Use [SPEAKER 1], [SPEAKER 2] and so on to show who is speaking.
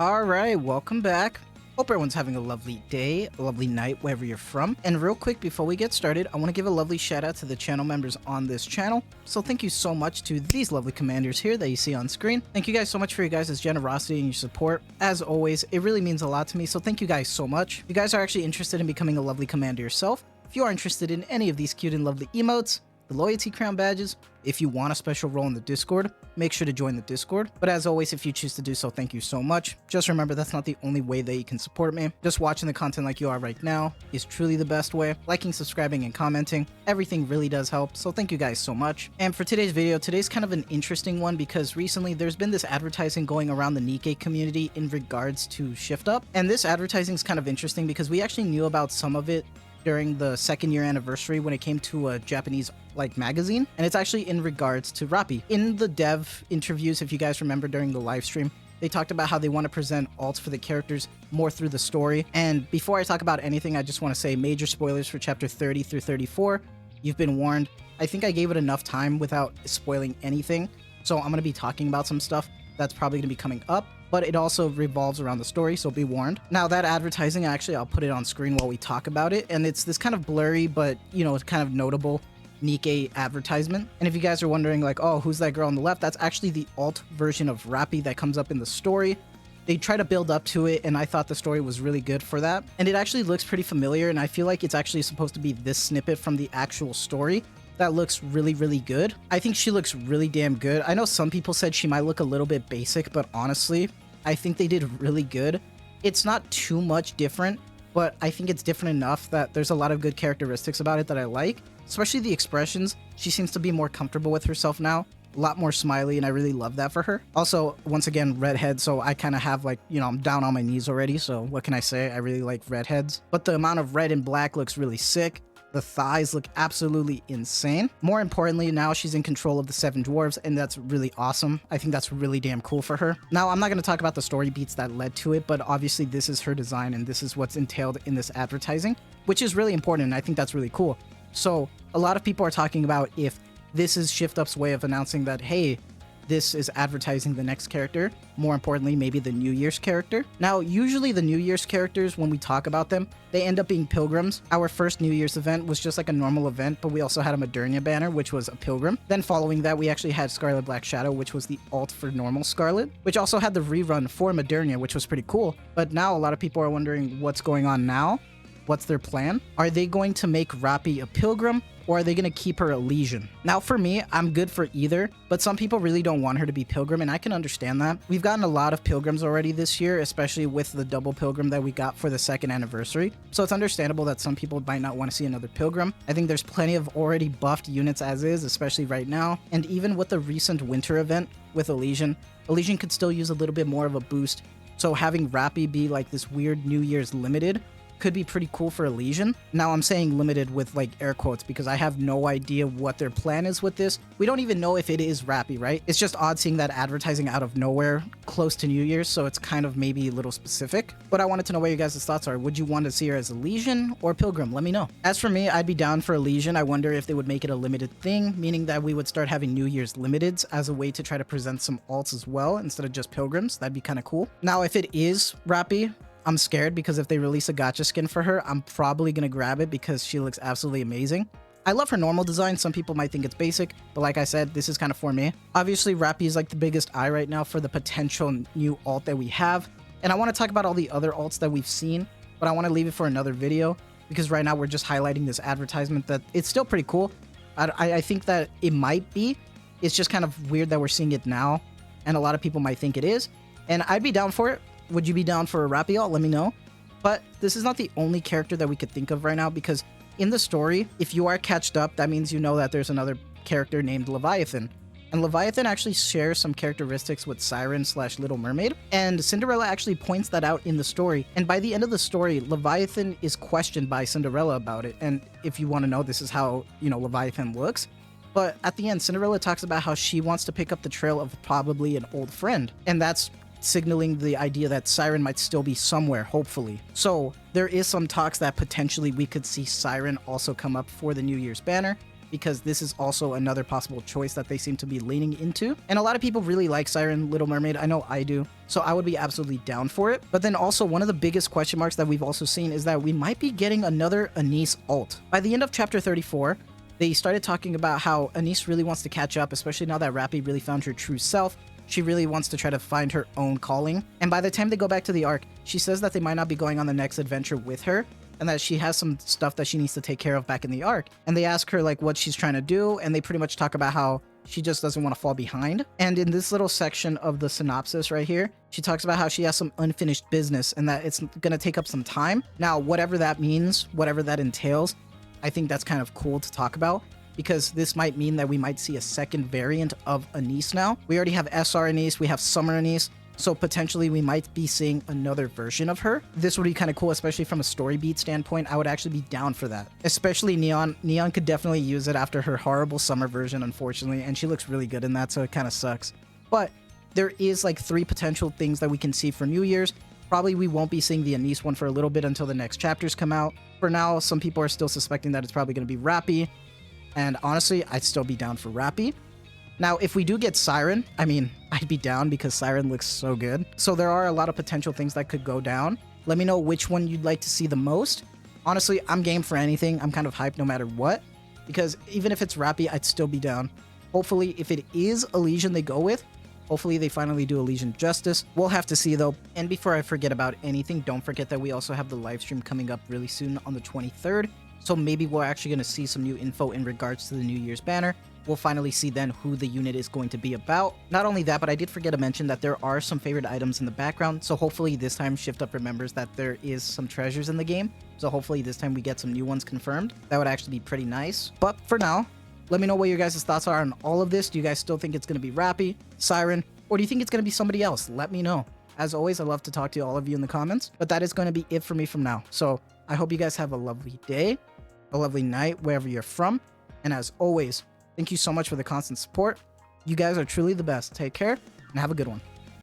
[SPEAKER 1] Alright, welcome back. Hope everyone's having a lovely day, a lovely night, wherever you're from. And real quick, before we get started, I want to give a lovely shout out to the channel members on this channel. So thank you so much to these lovely commanders here that you see on screen. Thank you guys so much for your guys' generosity and your support. As always, it really means a lot to me, so thank you guys so much. If you guys are actually interested in becoming a lovely commander yourself, if you are interested in any of these cute and lovely emotes, the loyalty crown badges, if you want a special role in the Discord, make sure to join the Discord. But as always, if you choose to do so, thank you so much. Just remember, that's not the only way that you can support me. Just watching the content like you are right now is truly the best way. Liking, subscribing, and commenting, everything really does help, so thank you guys so much. And for today's video, today's kind of an interesting one because recently there's been this advertising going around the Nikke community in regards to Shift Up. And this advertising is kind of interesting because we actually knew about some of it during the 2nd year anniversary when it came to a Japanese magazine, and it's actually in regards to Rappi. In the dev interviews, if you guys remember during the live stream, they talked about how they want to present alts for the characters more through the story. And before I talk about anything, I just want to say major spoilers for chapter 30 through 34. You've been warned. I think I gave it enough time without spoiling anything, so I'm going to be talking about some stuff that's probably going to be coming up, but it also revolves around the story, so be warned. Now, that advertising, actually, I'll put it on screen while we talk about it, and it's this kind of blurry, but, you know, it's kind of notable Nikke advertisement. And if you guys are wondering, like, oh, who's that girl on the left? That's actually the alt version of Rappi that comes up in the story. They try to build up to it, and I thought the story was really good for that. And it actually looks pretty familiar, and I feel like it's actually supposed to be this snippet from the actual story that looks really, really good. I think she looks really damn good. I know some people said she might look a little bit basic, but honestly, I think they did really good. It's not too much different, but I think it's different enough that there's a lot of good characteristics about it that I like, especially the expressions. She seems to be more comfortable with herself now, a lot more smiley, and I really love that for her. Also, once again, redhead, so I kind of have, like, you know, I'm down on my knees already, so what can I say? I really like redheads. But the amount of red and black looks really sick. The thighs look absolutely insane. More importantly, now she's in control of the 7 dwarves, and that's really awesome. I think that's really damn cool for her. Now, I'm not going to talk about the story beats that led to it, but obviously this is her design, and this is what's entailed in this advertising, which is really important, and I think that's really cool. So, a lot of people are talking about if this is Shift Up's way of announcing that, hey, this is advertising the next character. More importantly, maybe the New Year's character. Now, usually the New Year's characters, when we talk about them, they end up being pilgrims. Our first New Year's event was just like a normal event, but we also had a Modernia banner, which was a pilgrim. Then following that, we actually had Scarlet Black Shadow, which was the alt for normal Scarlet, which also had the rerun for Modernia, which was pretty cool. But now a lot of people are wondering what's going on now. What's their plan? Are they going to make Rappi a pilgrim, or are they going to keep her a Legion? Now, for me, I'm good for either, but some people really don't want her to be pilgrim, and I can understand that. We've gotten a lot of pilgrims already this year, especially with the double pilgrim that we got for the 2nd anniversary, so it's understandable that some people might not want to see another pilgrim. I think there's plenty of already buffed units as is, especially right now, and even with the recent winter event with a Legion could still use a little bit more of a boost, so having Rappi be like this weird New Year's limited could be pretty cool for a Legion. Now, I'm saying limited with like air quotes because I have no idea what their plan is with this. We don't even know if it is Rappi, right? It's just odd seeing that advertising out of nowhere close to New Year's, so it's kind of maybe a little specific. But I wanted to know what your guys' thoughts are. Would you want to see her as a Legion or Pilgrim? Let me know. As for me, I'd be down for a Legion. I wonder if they would make it a limited thing, meaning that we would start having New Year's limiteds as a way to try to present some alts as well instead of just Pilgrims. That'd be kind of cool. Now, if it is Rappi, I'm scared because if they release a gacha skin for her, I'm probably going to grab it because she looks absolutely amazing. I love her normal design. Some people might think it's basic, but like I said, this is kind of for me. Obviously, Rappi is like the biggest eye right now for the potential new alt that we have. And I want to talk about all the other alts that we've seen, but I want to leave it for another video because right now we're just highlighting this advertisement that it's still pretty cool. I think that it might be. It's just kind of weird that we're seeing it now, and a lot of people might think it is. And I'd be down for it. Would you be down for a Rappi alt? Let me know. But this is not the only character that we could think of right now because in the story, if you are catched up, that means you know that there's another character named Leviathan. And Leviathan actually shares some characteristics with Siren/Little Mermaid, and Cinderella actually points that out in the story. And by the end of the story, Leviathan is questioned by Cinderella about it. And if you want to know, this is how, you know, Leviathan looks. But at the end, Cinderella talks about how she wants to pick up the trail of probably an old friend. And that's signaling the idea that Siren might still be somewhere, hopefully. So there is some talks that potentially we could see Siren also come up for the New Year's banner, because this is also another possible choice that they seem to be leaning into. And a lot of people really like Siren Little Mermaid. I know I do. So I would be absolutely down for it. But then also one of the biggest question marks that we've also seen is that we might be getting another Anise alt. By the end of chapter 34, they started talking about how Anise really wants to catch up, especially now that Rappy really found her true self. She really wants to try to find her own calling. And by the time they go back to the arc, she says that they might not be going on the next adventure with her, and that she has some stuff that she needs to take care of back in the arc. And they ask her like what she's trying to do, and they pretty much talk about how she just doesn't want to fall behind. And in this little section of the synopsis right here, she talks about how she has some unfinished business and that it's gonna take up some time. Now, whatever that means, whatever that entails, I think that's kind of cool to talk about, because this might mean that we might see a second variant of Anise now. We already have SR Anise, we have Summer Anise, so potentially we might be seeing another version of her. This would be kind of cool, especially from a story beat standpoint. I would actually be down for that. Especially Neon. Neon could definitely use it after her horrible summer version, unfortunately, and she looks really good in that, so it kind of sucks. But there is like 3 potential things that we can see for New Year's. Probably we won't be seeing the Anise one for a little bit until the next chapters come out. For now, some people are still suspecting that it's probably going to be Rappy, and honestly, I'd still be down for Rappy. Now, if we do get Siren, I mean, I'd be down because Siren looks so good. So there are a lot of potential things that could go down. Let me know which one you'd like to see the most. Honestly, I'm game for anything. I'm kind of hyped no matter what, because even if it's Rappy, I'd still be down. Hopefully, if it is Elysian they go with, hopefully they finally do Elysian justice. We'll have to see though. And before I forget about anything, don't forget that we also have the live stream coming up really soon on the 23rd. So maybe we're actually going to see some new info in regards to the New Year's banner. We'll finally see then who the unit is going to be about. Not only that, but I did forget to mention that there are some favorite items in the background. So hopefully this time Shift Up remembers that there is some treasures in the game. So hopefully this time we get some new ones confirmed. That would actually be pretty nice. But for now, let me know what your guys' thoughts are on all of this. Do you guys still think it's going to be Rappy, Siren, or do you think it's going to be somebody else? Let me know. As always, I love to talk to all of you in the comments. But that is going to be it for me from now. So I hope you guys have a lovely day, a lovely night, wherever you're from. And as always, thank you so much for the constant support. You guys are truly the best. Take care and have a good one.